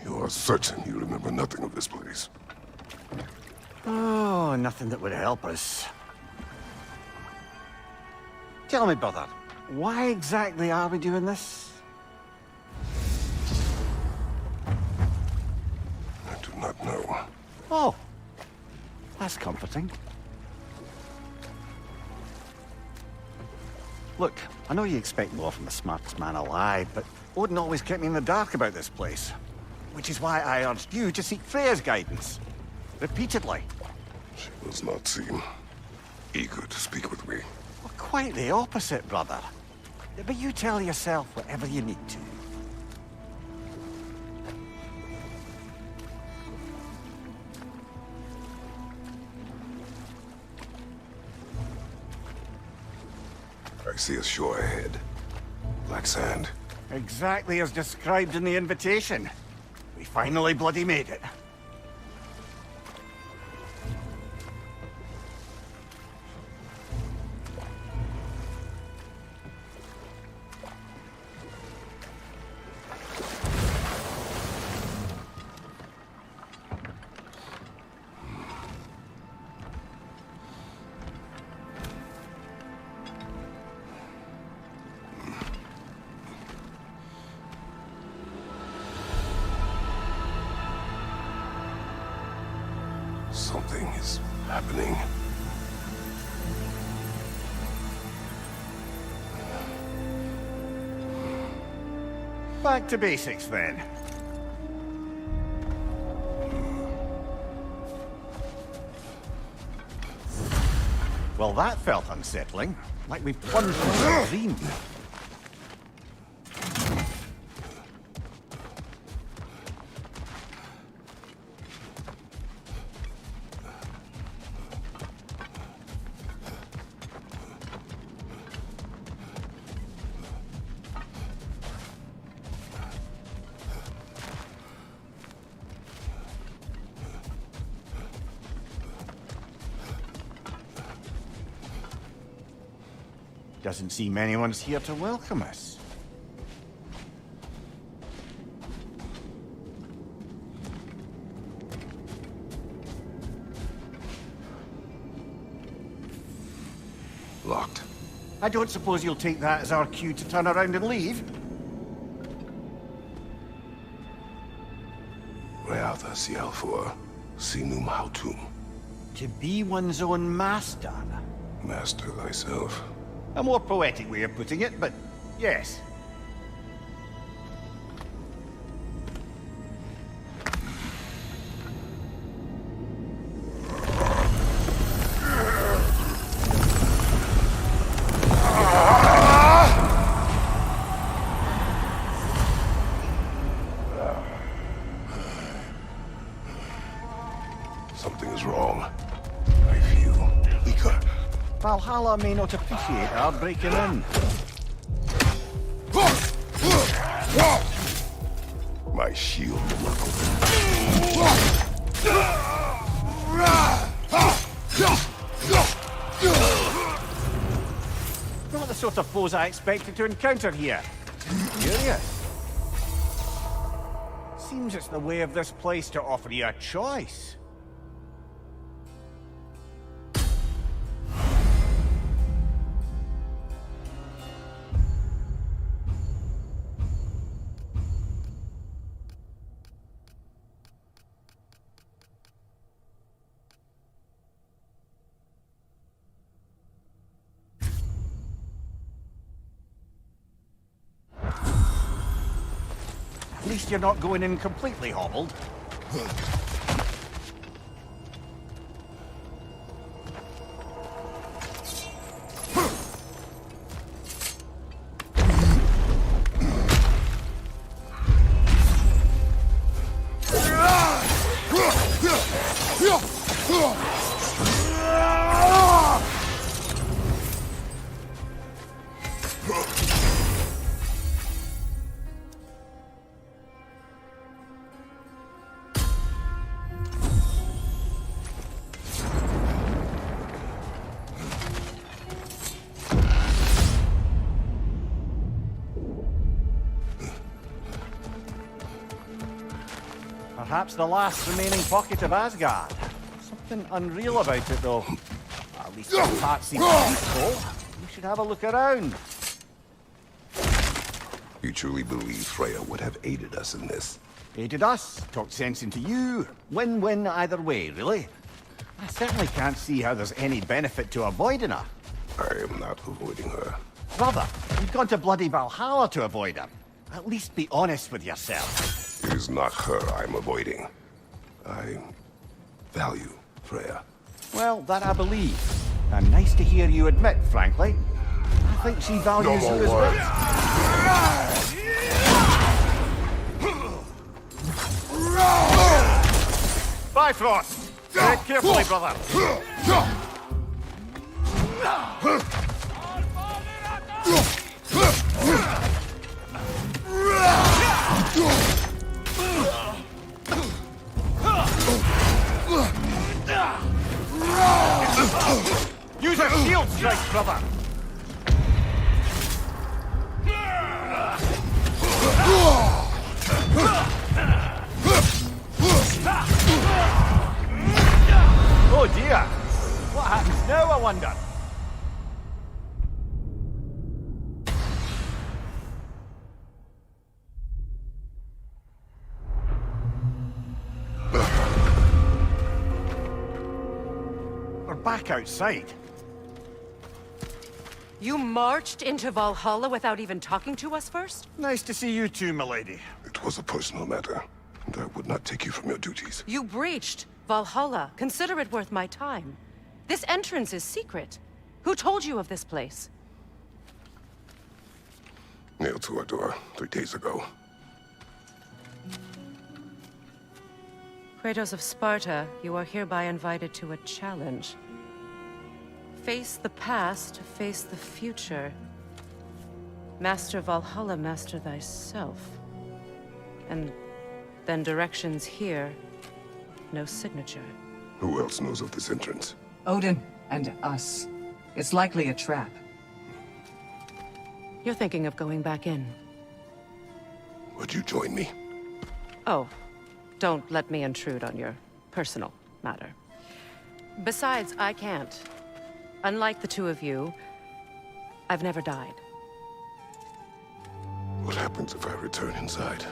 You are certain you remember nothing of this place? Oh, nothing that would help us. Tell me, brother, why exactly are we doing this? I do not know. Oh, that's comforting. Look, I know you expect more from the smartest man alive, but Odin always kept me in the dark about this place. Which is why I urged you to seek Freya's guidance. Repeatedly. She does not seem eager to speak with me. Well, quite the opposite, brother. But you tell yourself whatever you need to. I see a shore ahead. Black sand. Exactly as described in the invitation. We finally bloody made it. Something is happening. Back to basics, then. Well, that felt unsettling. Like we plunged into a dream. Doesn't seem anyone's here to welcome us. Locked. I don't suppose you'll take that as our cue to turn around and leave? Reatha Sialfor, Sinum Hautum. To be one's own master. Master thyself. A more poetic way of putting it, but yes. Something is wrong. I feel weaker. Valhalla may not appreciate our breaking in. My shield. Not the sort of foes I expected to encounter here. Curious. Seems it's the way of this place to offer you a choice. At least you're not going in completely hobbled. Perhaps the last remaining pocket of Asgard. Something unreal about it, though. At least the part seems peaceful. We should have a look around. You truly believe Freya would have aided us in this? Aided us, talked sense into you. Win-win either way, really. I certainly can't see how there's any benefit to avoiding her. I am not avoiding her. Brother, you've gone to bloody Valhalla to avoid her. At least be honest with yourself. It is not her I'm avoiding. I value Freya. Well, that I believe. And nice to hear you admit, frankly. I think she values you as well. Bifrost! Tread carefully, brother. Use a shield strike, brother. Oh dear! What happens now, I wonder? We're back outside. You marched into Valhalla without even talking to us first? Nice to see you too, milady. It was a personal matter, and I would not take you from your duties. You breached Valhalla. Consider it worth my time. This entrance is secret. Who told you of this place? Nailed to our door 3 days ago. Kratos of Sparta, you are hereby invited to a challenge. Face the past, face the future. Master Valhalla, master thyself. And then directions here, no signature. Who else knows of this entrance? Odin and us. It's likely a trap. You're thinking of going back in. Would you join me? Oh, don't let me intrude on your personal matter. Besides, I can't. Unlike the two of you, I've never died. What happens if I return inside?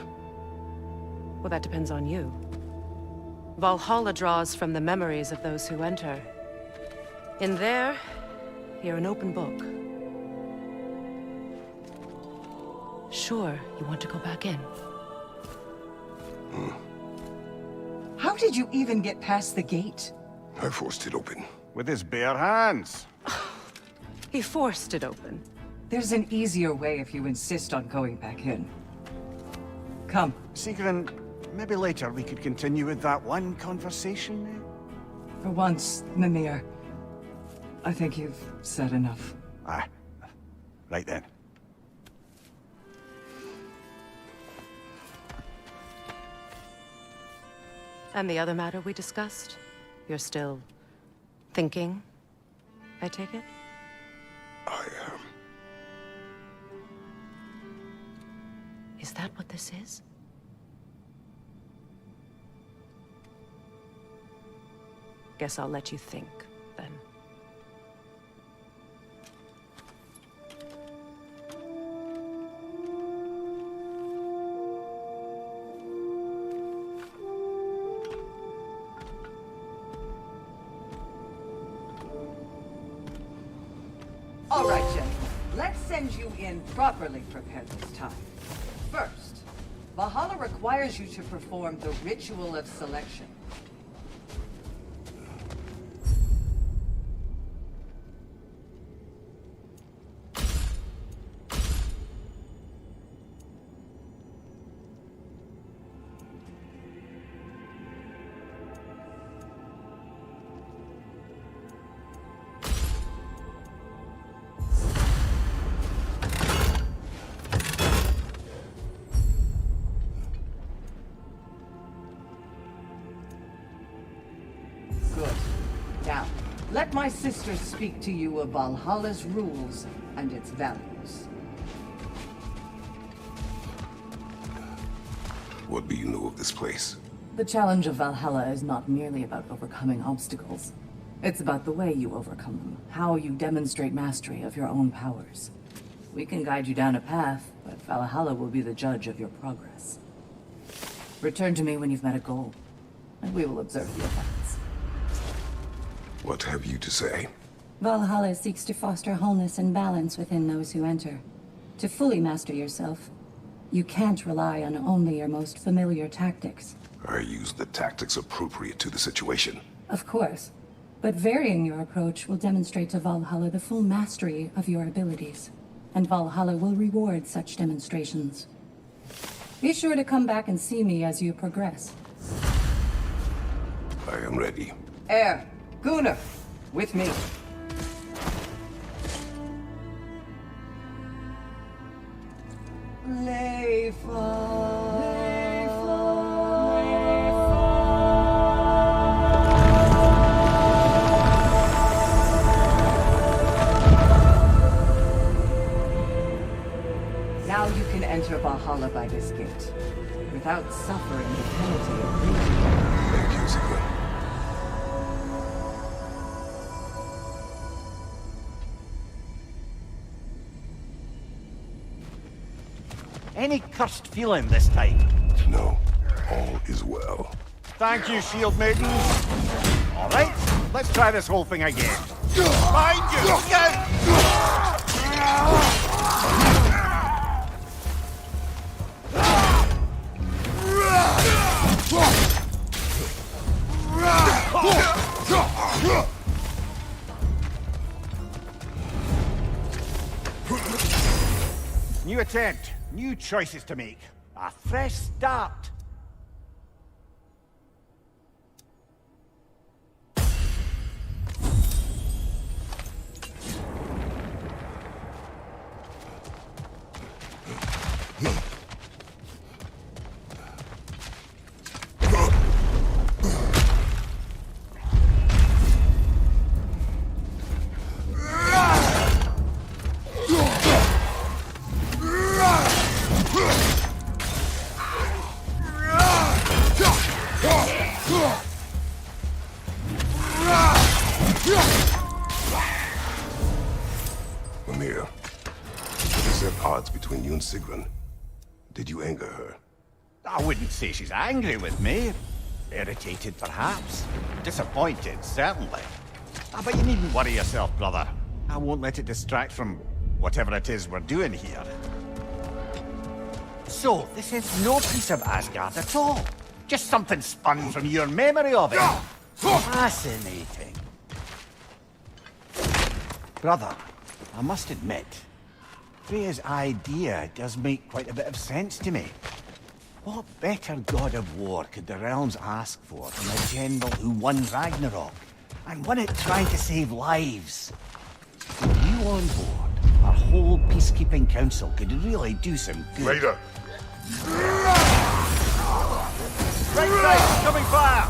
Well, that depends on you. Valhalla draws from the memories of those who enter. In there, you're an open book. Sure, you want to go back in. How did you even get past the gate? I forced it open. With his bare hands. He forced it open. There's an easier way if you insist on going back in. Come. Sigrun, maybe later we could continue with that one conversation. For once, Mimir. I think you've said enough. Aye. Right then. And the other matter we discussed? You're still thinking, I take it? I am. Is that what this is? Guess I'll let you think, then. All right, gentlemen. Let's send you in properly prepared this time. First, Valhalla requires you to perform the ritual of selection. Good. Now, let my sister speak to you of Valhalla's rules and its values. What do you know of this place? The challenge of Valhalla is not merely about overcoming obstacles. It's about the way you overcome them, how you demonstrate mastery of your own powers. We can guide you down a path, but Valhalla will be the judge of your progress. Return to me when you've met a goal, and we will observe the effects. What have you to say? Valhalla seeks to foster wholeness and balance within those who enter. To fully master yourself, you can't rely on only your most familiar tactics. I use the tactics appropriate to the situation. Of course, but varying your approach will demonstrate to Valhalla the full mastery of your abilities, and Valhalla will reward such demonstrations. Be sure to come back and see me as you progress. I am ready. Air, Gunnar, with me. Now you can enter Valhalla by this gate, without suffering the penalty of breaching. Thank you, Sigrun. Any cursed feeling this time? No, all is well. Thank you, shield maidens. All right, let's try this whole thing again. Mind you! New attempt, new choices to make. A fresh start. Mimir, what is at odds between you and Sigrun? Did you anger her? I wouldn't say she's angry with me. Irritated, perhaps. Disappointed, certainly. But you needn't worry yourself, brother. I won't let it distract from whatever it is we're doing here. So, this is no piece of Asgard at all. Just something spun from your memory of it. Fascinating. Brother, I must admit, Freya's idea does make quite a bit of sense to me. What better god of war could the realms ask for than a general who won Ragnarok, and won it trying to save lives? With you on board, our whole peacekeeping council could really do some good. Later. Right side, coming fire!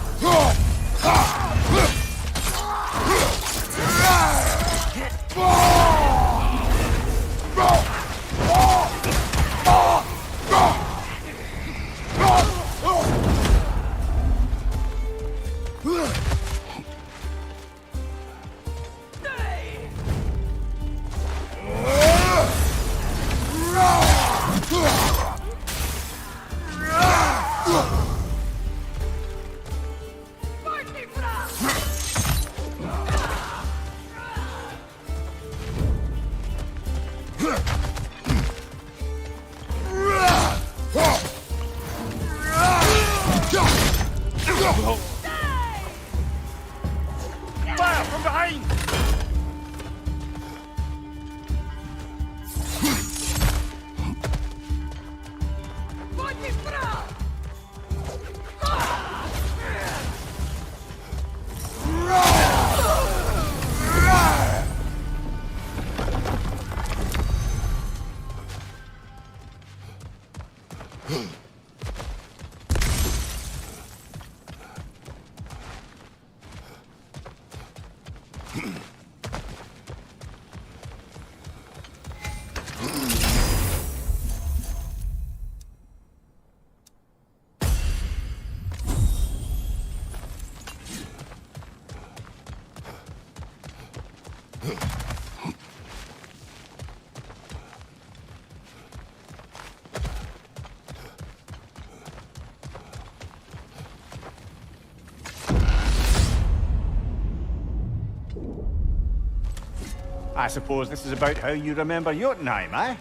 I suppose this is about how you remember Jotunheim, eh?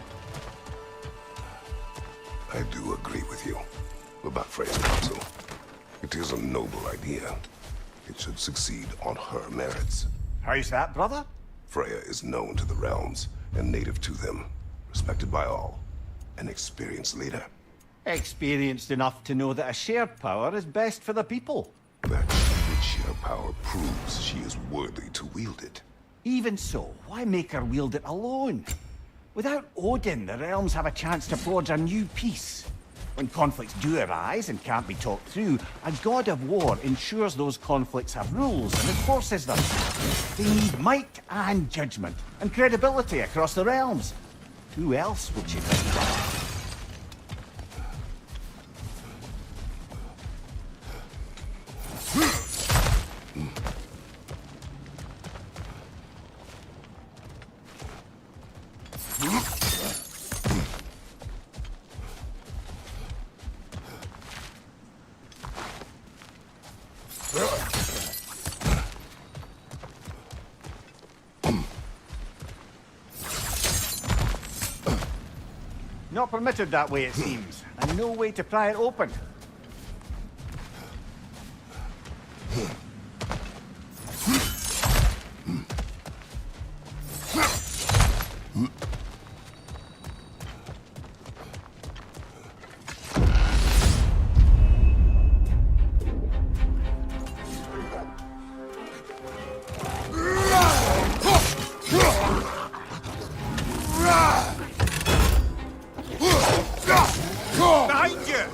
I do agree with you about Freya's council. It is a noble idea. It should succeed on her merits. How's that, brother? Freya is known to the realms and native to them, respected by all. An experienced leader. Experienced enough to know that a shared power is best for the people. That sheer power proves she is worthy to wield it. Even so, why make her wield it alone? Without Odin, the realms have a chance to forge a new peace. When conflicts do arise and can't be talked through, a god of war ensures those conflicts have rules and enforces them. They need might and judgment, and credibility across the realms. Who else would you think? Not permitted that way, it seems, and no way to pry it open. Behind you!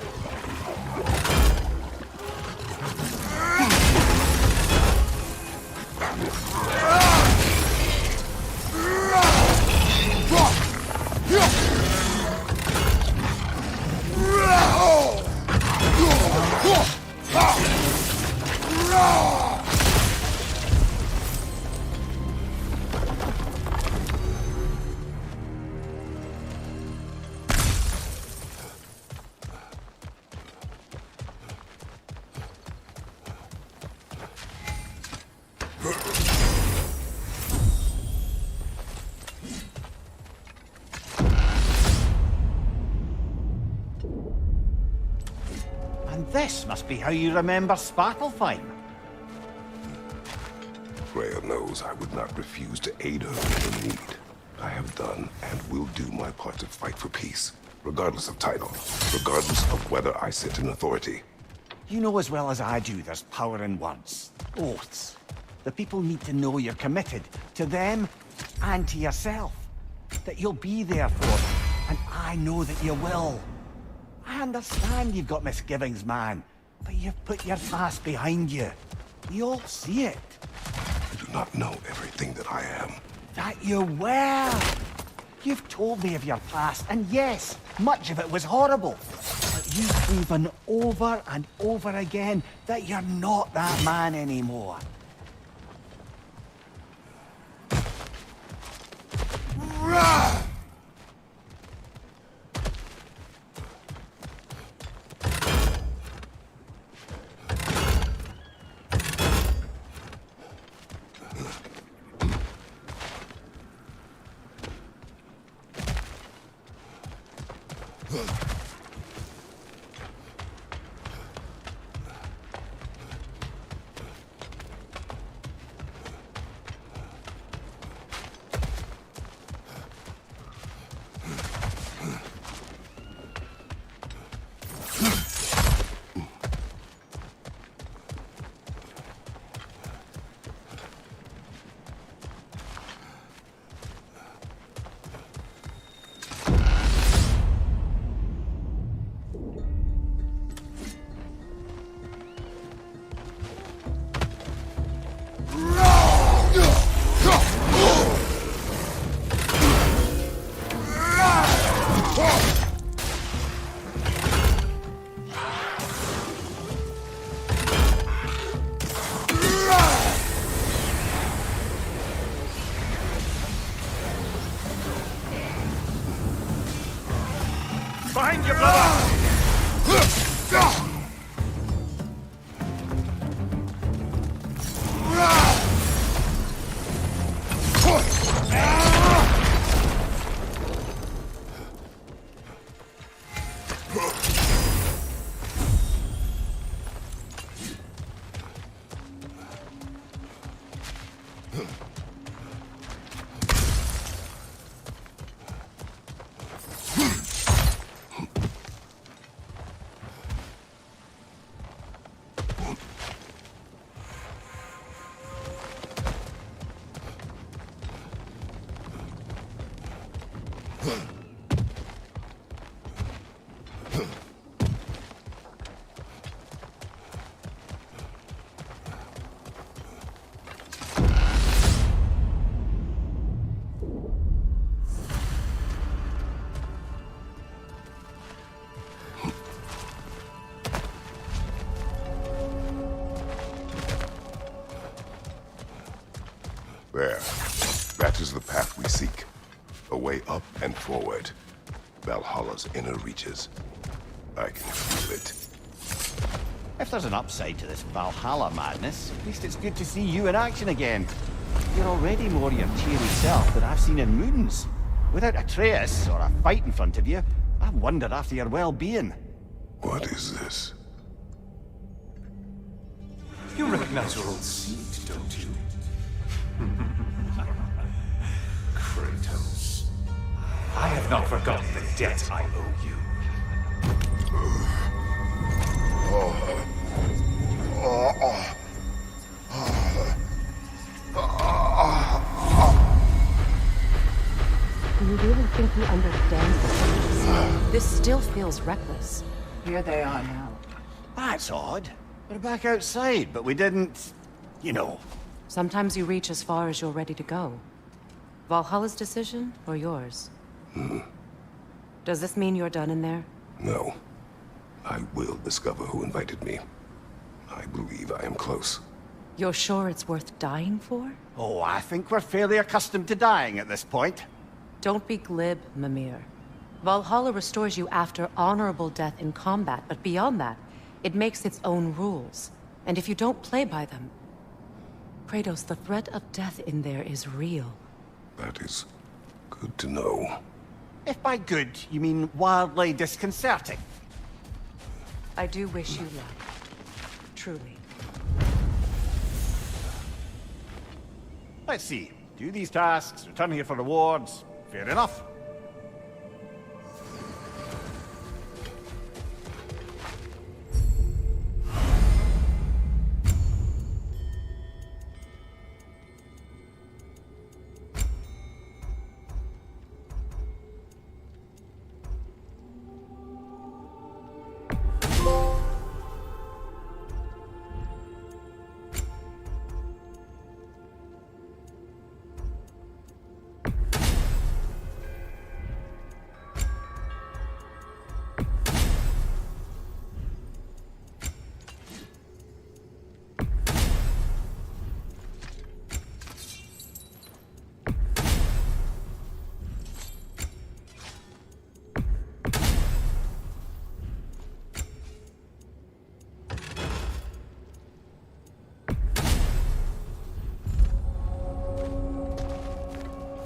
And this must be how you remember Svartalfheim. Freya knows I would not refuse to aid her in need. I have done and will do my part to fight for peace, regardless of title, regardless of whether I sit in authority. You know as well as I do there's power in words, oaths. The people need to know you're committed, to them and to yourself. That you'll be there for them, and I know that you will. I understand you've got misgivings, man, but you've put your past behind you. We all see it. You do not know everything that I am. That you were. You've told me of your past, and yes, much of it was horrible. But you've proven over and over again that you're not that man anymore. Behind you, brother! There. That is the path we seek. A way up and forward. Valhalla's inner reaches. I can feel it. If there's an upside to this Valhalla madness, at least it's good to see you in action again. You're already more your cheery self than I've seen in moons. Without Atreus, or a fight in front of you, I wonder after your well-being. What is this? You recognize your old seat, don't you? Kratos. I have not forgotten the debt I owe you. Do you really think he understands this? This still feels reckless. Here they are now. That's odd. We're back outside, but we didn't... you know. Sometimes you reach as far as you're ready to go. Valhalla's decision, or yours? Does this mean you're done in there? No. I will discover who invited me. I believe I am close. You're sure it's worth dying for? Oh, I think we're fairly accustomed to dying at this point. Don't be glib, Mimir. Valhalla restores you after honorable death in combat, but beyond that, it makes its own rules. And if you don't play by them... Kratos, the threat of death in there is real. That is good to know. If by good, you mean wildly disconcerting. I do wish you luck. Truly. Let's see. Do these tasks, return here for rewards. Fair enough.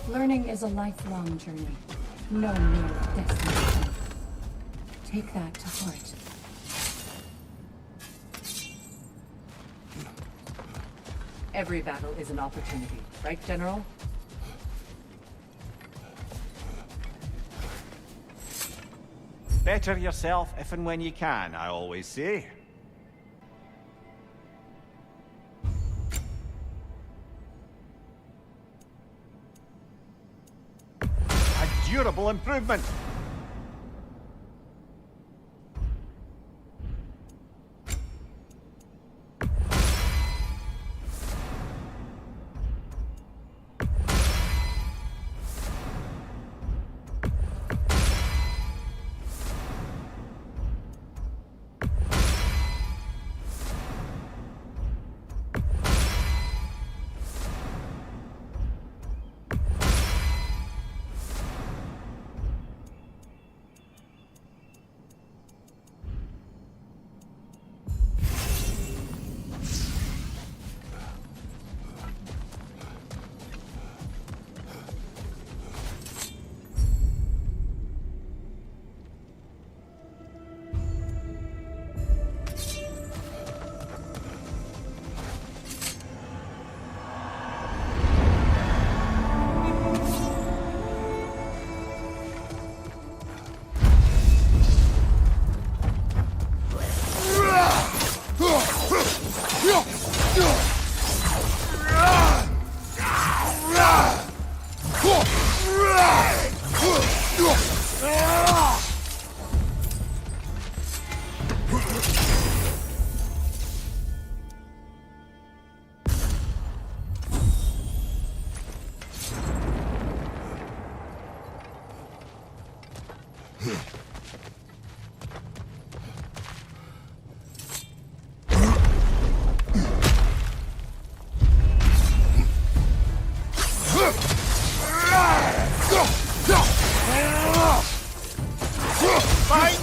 Learning is a lifelong journey, no mere destination. Take that to heart. Every battle is an opportunity, right, General? Better yourself if and when you can, I always say. A durable improvement. Behind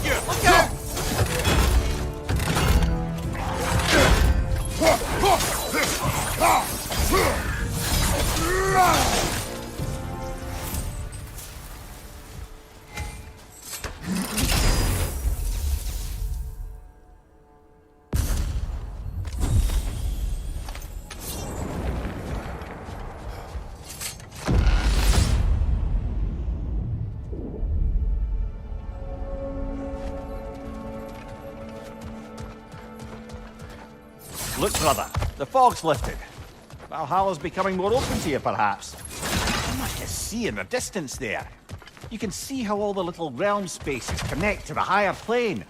you! Look out! Look, brother, the fog's lifted. Valhalla's becoming more open to you, perhaps. How much to see in the distance there? You can see how all the little realm spaces connect to the higher plane.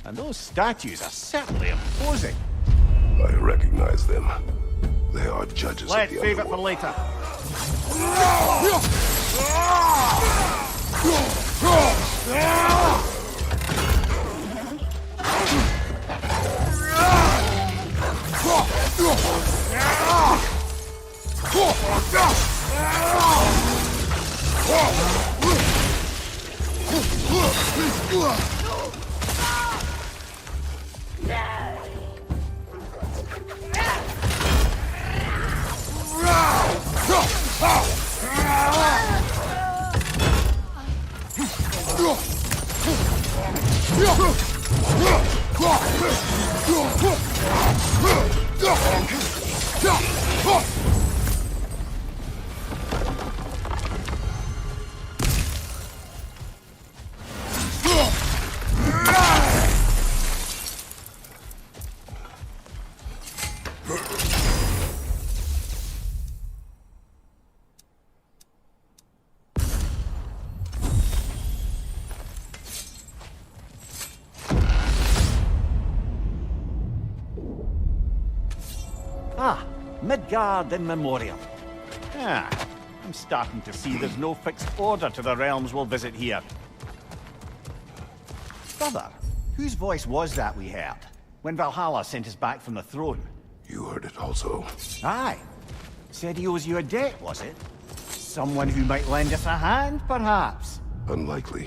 And those statues are certainly imposing. I recognize them. They are judges Let's of the save it for underworld. later. Ah, Midgard in memoriam. Ah, I'm starting to see there's no fixed order to the realms we'll visit here. Brother, whose voice was that we heard when Valhalla sent us back from the throne? You heard it also. Aye. Said he owes you a debt, was it? Someone who might lend us a hand, perhaps? Unlikely.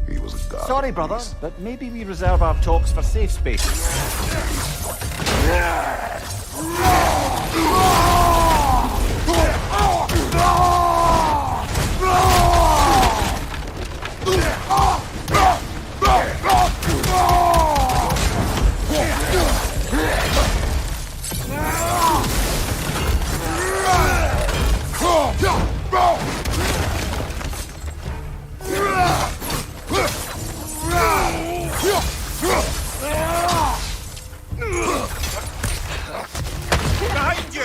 He was a god. Sorry, brother, but maybe we reserve our talks for safe spaces. Behind you!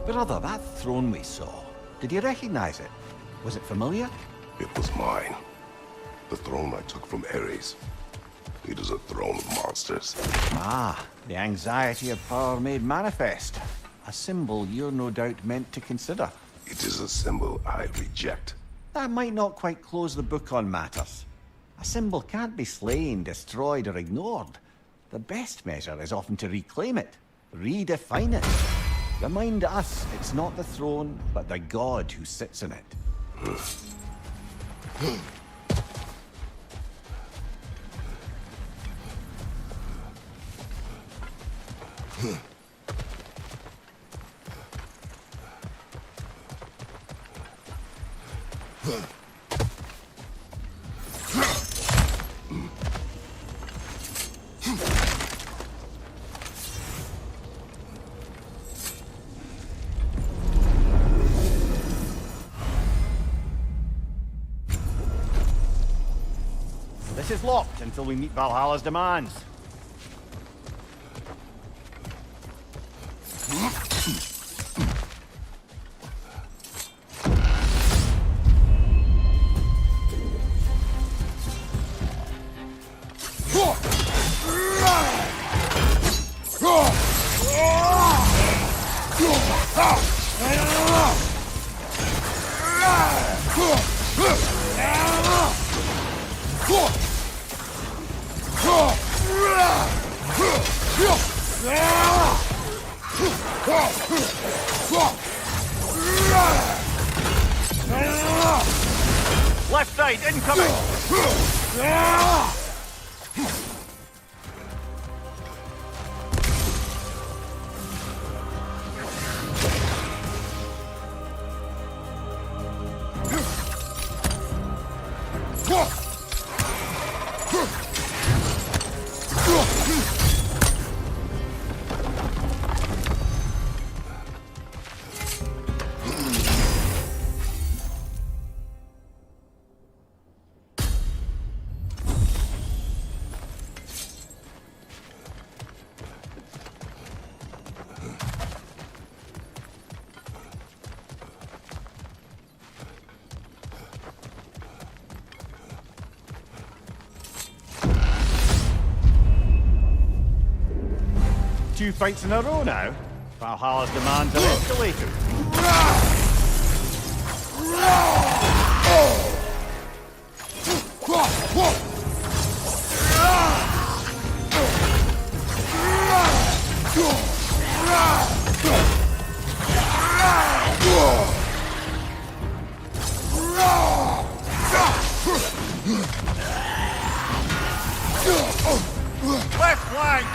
Brother, that throne we saw, did you recognize it? Was it familiar? It was mine. The throne I took from Ares. It is a throne of monsters. Ah, the anxiety of power made manifest. A symbol you're no doubt meant to consider. It is a symbol I reject. That might not quite close the book on matters. A symbol can't be slain, destroyed, or ignored. The best measure is often to reclaim it, redefine it. Remind us it's not the throne, but the god who sits in it. This is locked until we meet Valhalla's demands. Left side, incoming! Two fights in a row now. Valhalla's demands are escalated. Left flank!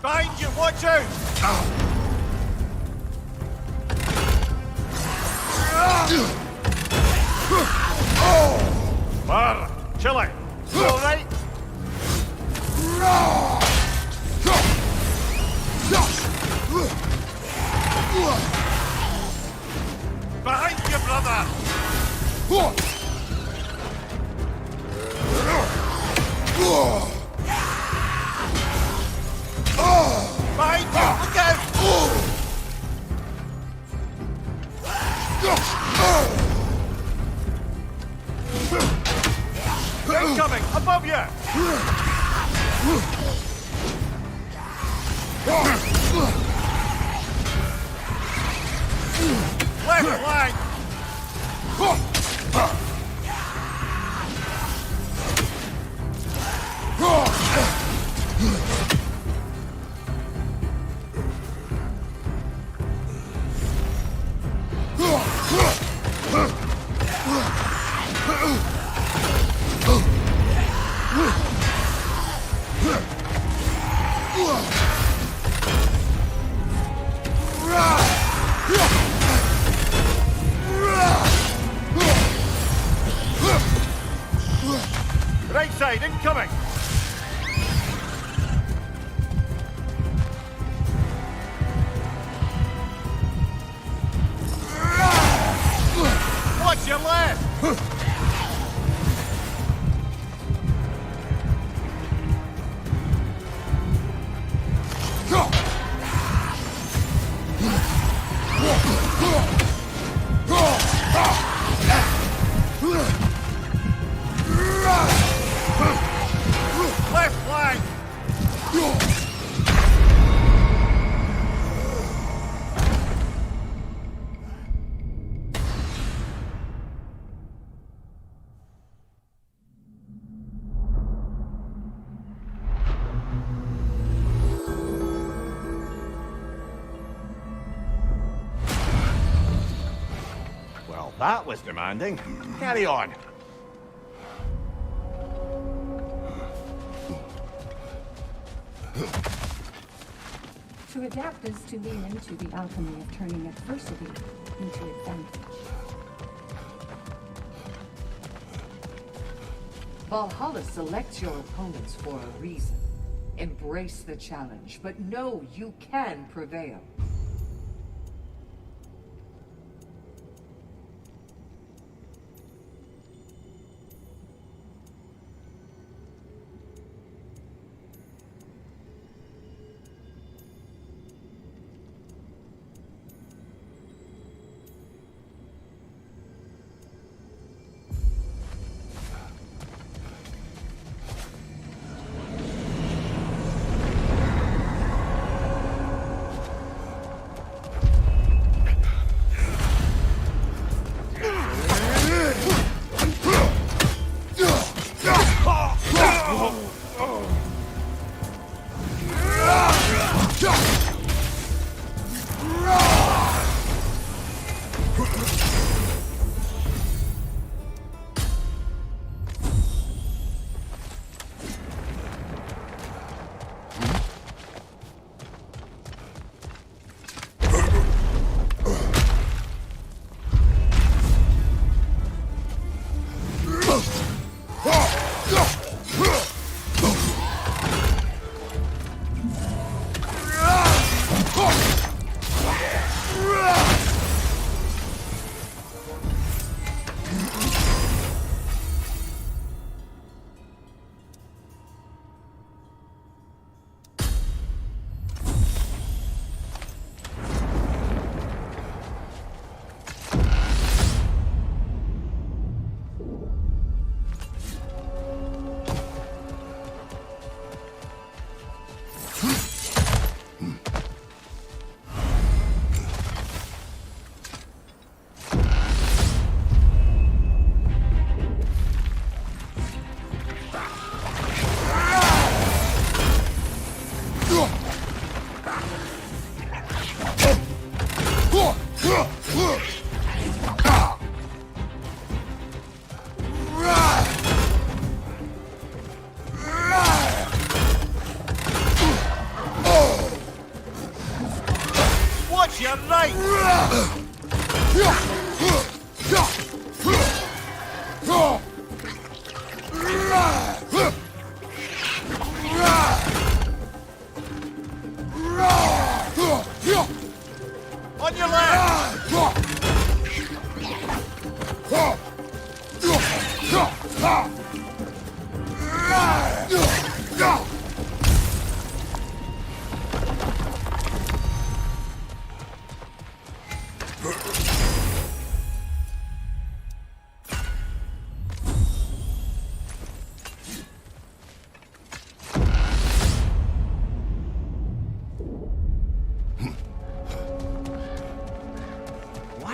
Behind you, watch out! Bar, chilly. You all right? Behind you, brother! Behind you, look out! Incoming, above you! Left flank! Right side, incoming! Watch your left! Left flank! Well, that was demanding. Carry on. To adapt is to lean into the alchemy of turning adversity into advantage. Valhalla selects your opponents for a reason. Embrace the challenge, but know you can prevail.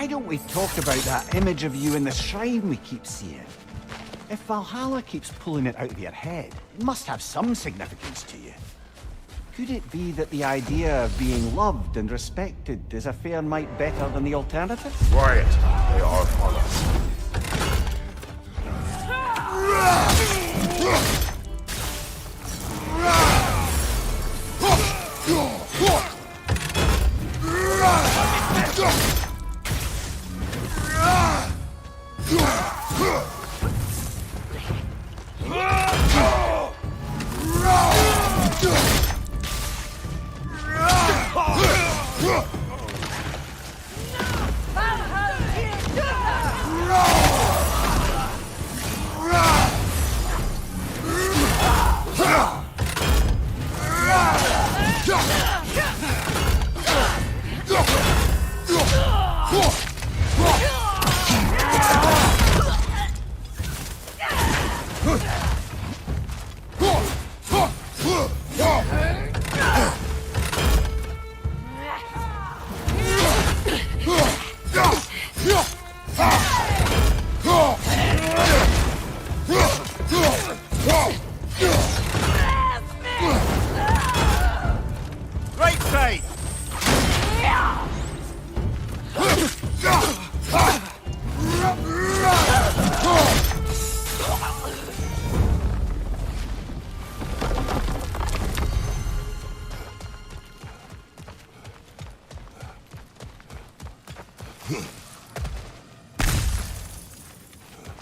Why don't we talk about that image of you in the shrine we keep seeing? If Valhalla keeps pulling it out of your head, it must have some significance to you. Could it be that the idea of being loved and respected is a fair mite better than the alternative? Quiet! They are upon us.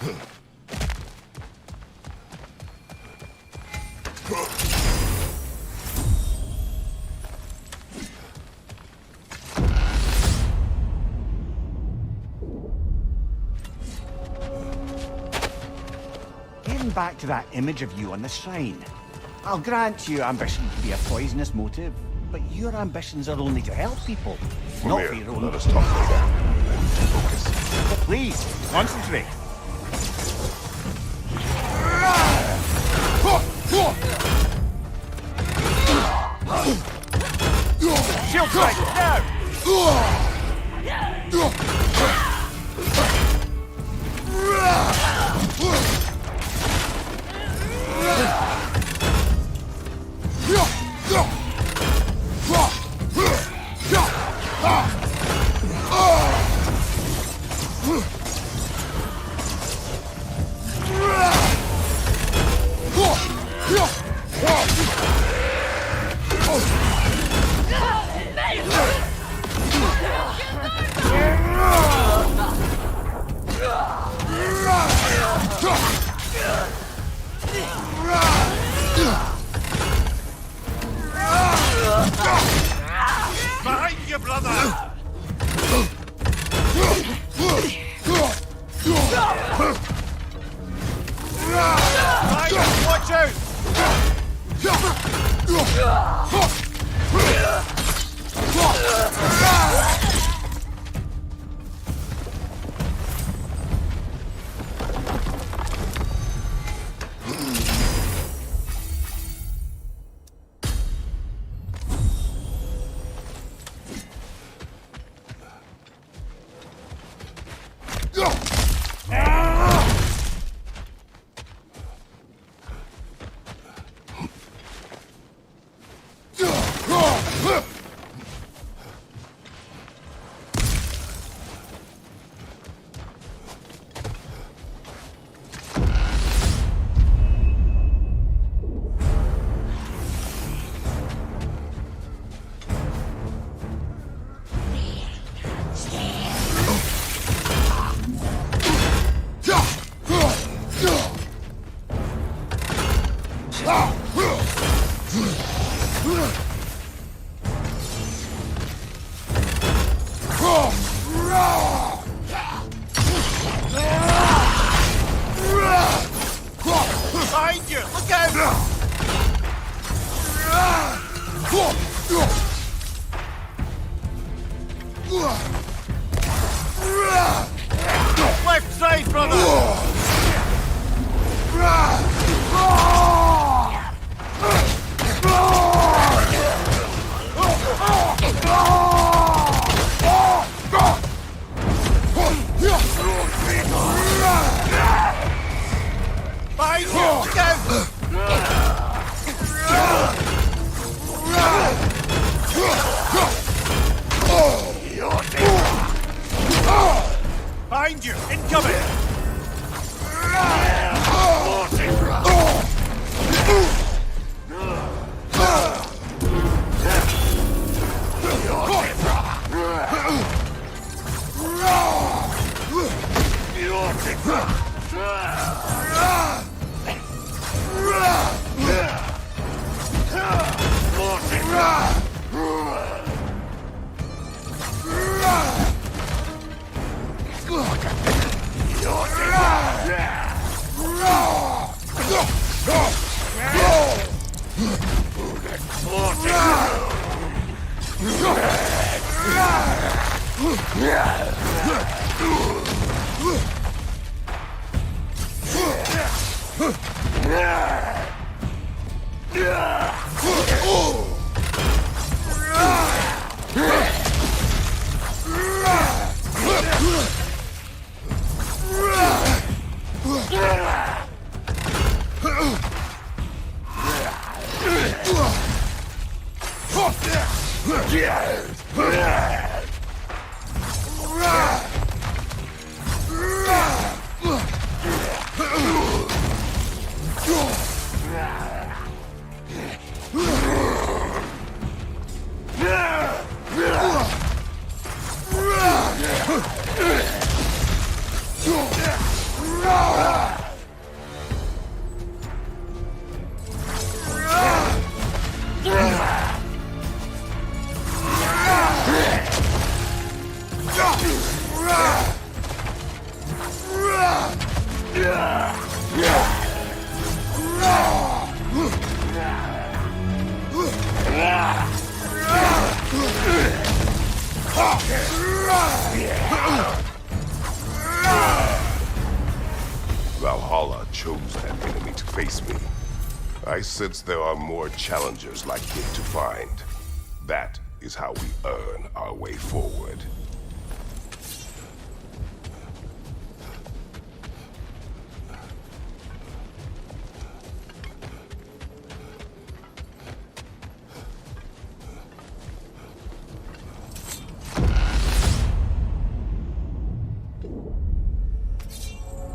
Getting back to that image of you on the shrine. I'll grant you ambition to be a poisonous motive, but your ambitions are only to help people, not for your own. Let us talk later. I need to focus. But please, concentrate. Shield strike, now! Behind you, brother! Watch out! Behind you! Look out! Left side, brother! Behind you! Look out! Behind you! Incoming! Valhalla chose that enemy to face me. I sense there are more challengers like it to find. That is how we earn our way forward.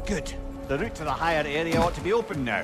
Good. The route to the higher area ought to be open now.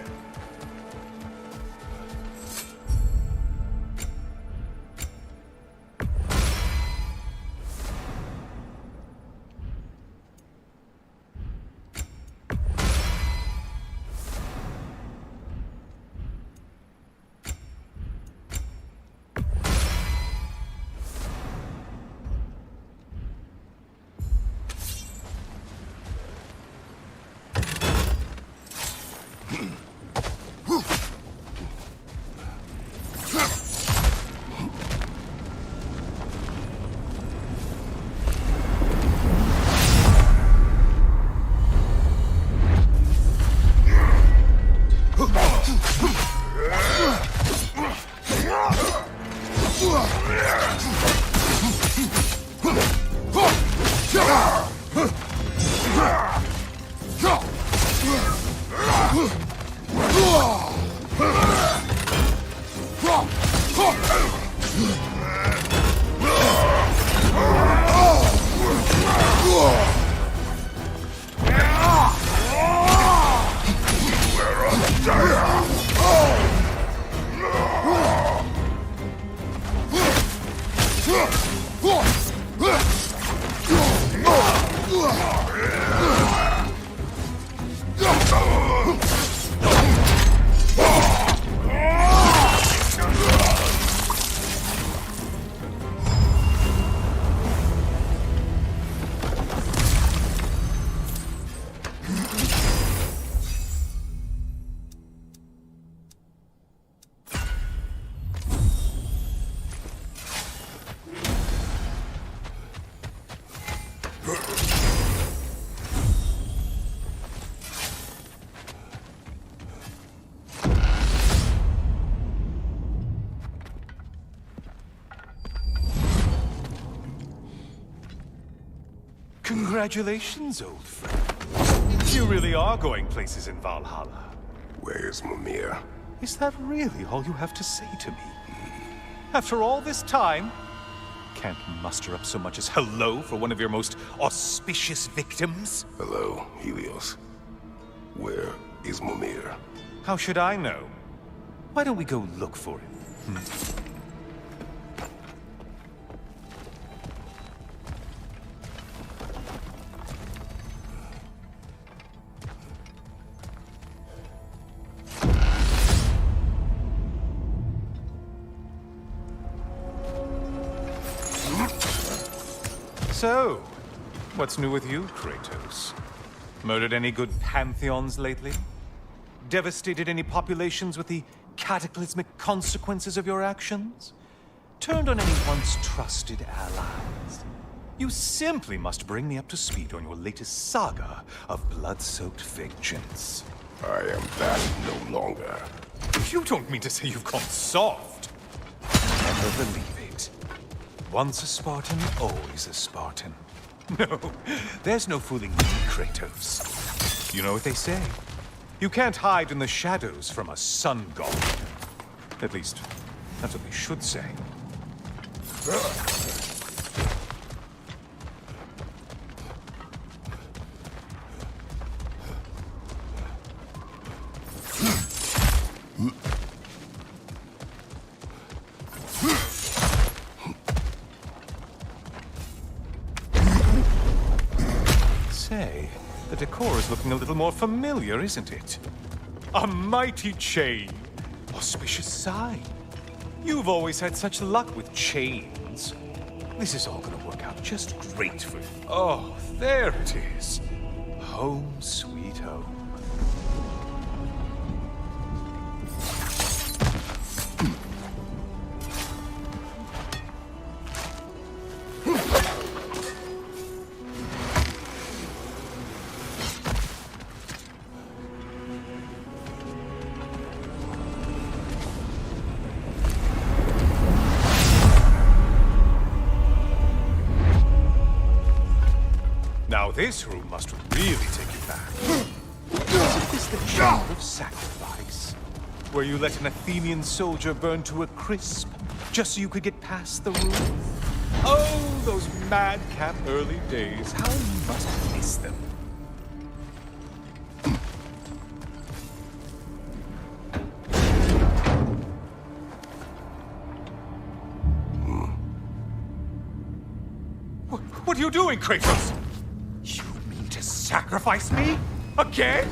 Congratulations, old friend. You really are going places in Valhalla. Where's Mimir? Is that really all you have to say to me? After all this time, can't muster up so much as hello for one of your most auspicious victims? Hello, Helios. Where is Mimir? How should I know? Why don't we go look for him? So, what's new with you, Kratos? Murdered any good pantheons lately? Devastated any populations with the cataclysmic consequences of your actions? Turned on any once trusted allies? You simply must bring me up to speed on your latest saga of blood-soaked vengeance. I am that no longer. You don't mean to say you've gone soft? Never believe it. Once a Spartan, always a Spartan. No, there's no fooling me, Kratos. You know what they say? You can't hide in the shadows from a sun god. At least, that's what they should say. Say, The decor is looking a little more familiar, isn't it? A mighty chain. Auspicious sign. You've always had such luck with chains. This is all gonna work out just great for you. Oh, there it is. Home sweet home. Now this room must really take you back. Isn't this the chamber of sacrifice? Where you let an Athenian soldier burn to a crisp, just so you could get past the roof? Oh, those madcap early days. How you must miss them. What are you doing, Kratos? You mean to sacrifice me? Again?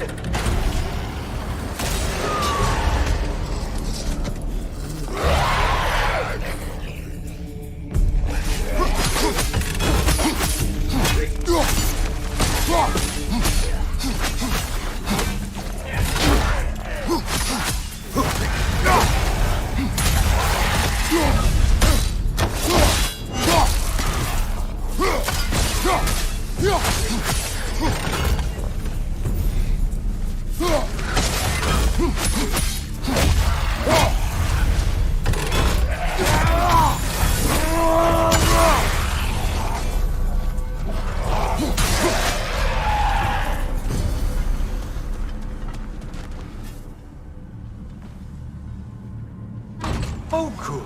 Oh, good.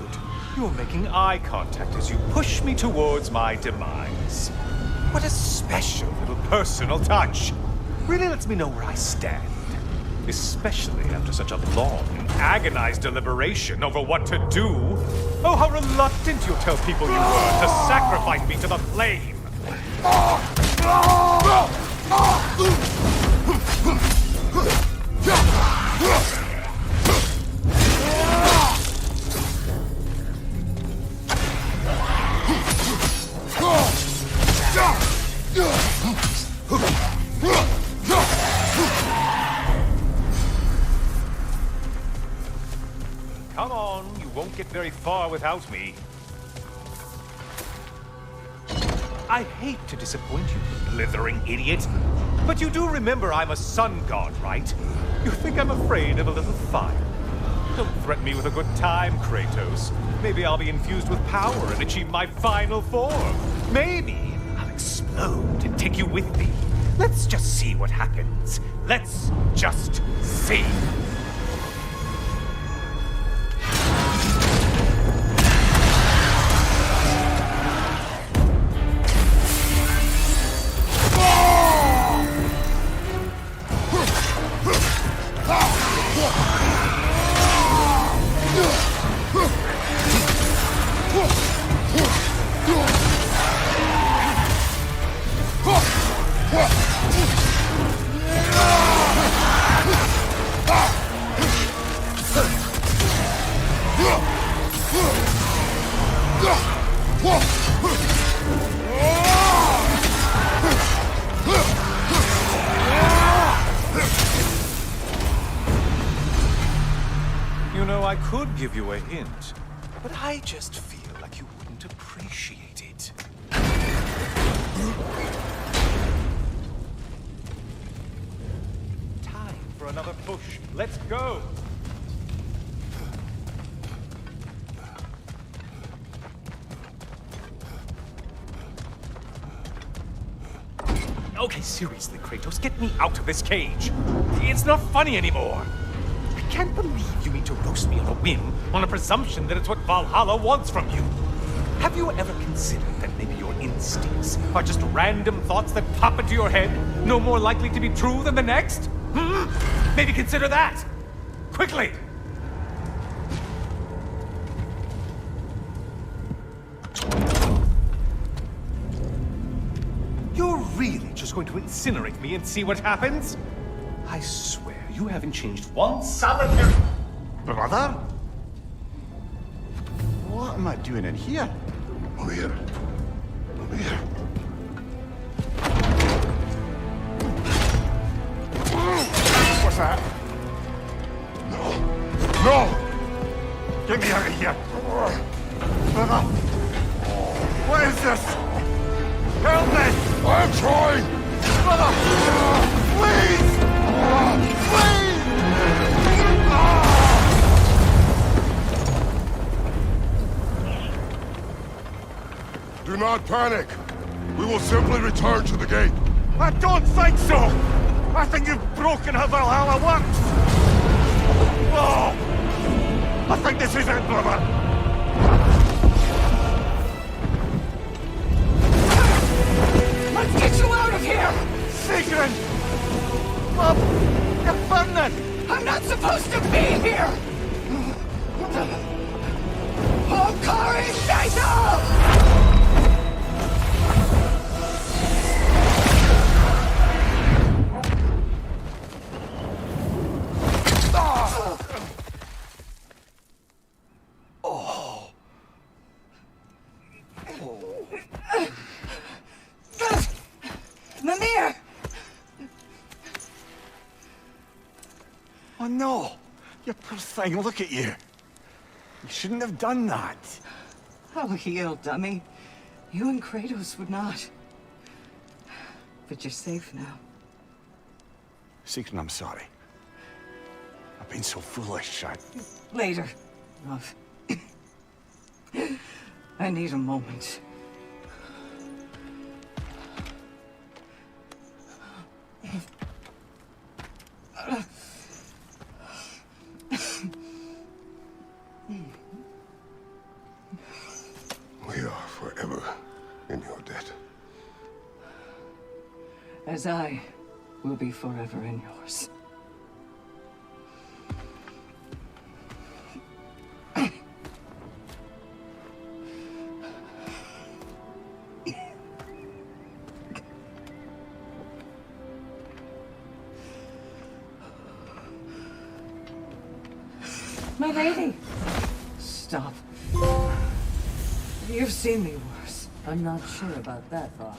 You're making eye contact as you push me towards my demise. What a special little personal touch. Really lets me know where I stand. Especially after such a long and agonized deliberation over what to do. Oh, how reluctant you'll tell people you were to sacrifice me to the flame. Come on, you won't get very far without me. I hate to disappoint you, blithering idiot, but you do remember I'm a sun god, right? You think I'm afraid of a little fire? Don't threaten me with a good time, Kratos. Maybe I'll be infused with power and achieve my final form. Maybe I'll explode and take you with me. Let's just see what happens. Let's just see. You know, I could give you a hint, but I just feel like you wouldn't appreciate it. Time for another push. Let's go! Okay, seriously, Kratos, get me out of this cage. It's not funny anymore. I can't believe you mean to roast me on a whim, on a presumption that it's what Valhalla wants from you. Have you ever considered that maybe your instincts are just random thoughts that pop into your head, no more likely to be true than the next? Maybe consider that! Quickly! You're really just going to incinerate me and see what happens? I swear, you haven't changed one solitary... Brother? What am I doing in here? Over here. Over here. What's that? No! No! Get me out of here! Brother! What is this? Help me! I'm trying! Brother! Please! Please! Do not panic! We will simply return to the gate. I don't think so! I think you've broken how Valhalla works! Whoa! I think this is it, brother! Let's get you out of here! Sigrun! Bob! You're burning! I'm not supposed to be here! Hokari Saito! Mimir! Oh no! You poor thing, look at you! You shouldn't have done that! I'll heal, dummy. You and Kratos would not. But you're safe now. Sigrun, I'm sorry. I've been so foolish, Later, love. I need a moment. We are forever in your debt. As I will be forever in yours. My lady! Stop. You've seen me worse. I'm not sure about that, boss.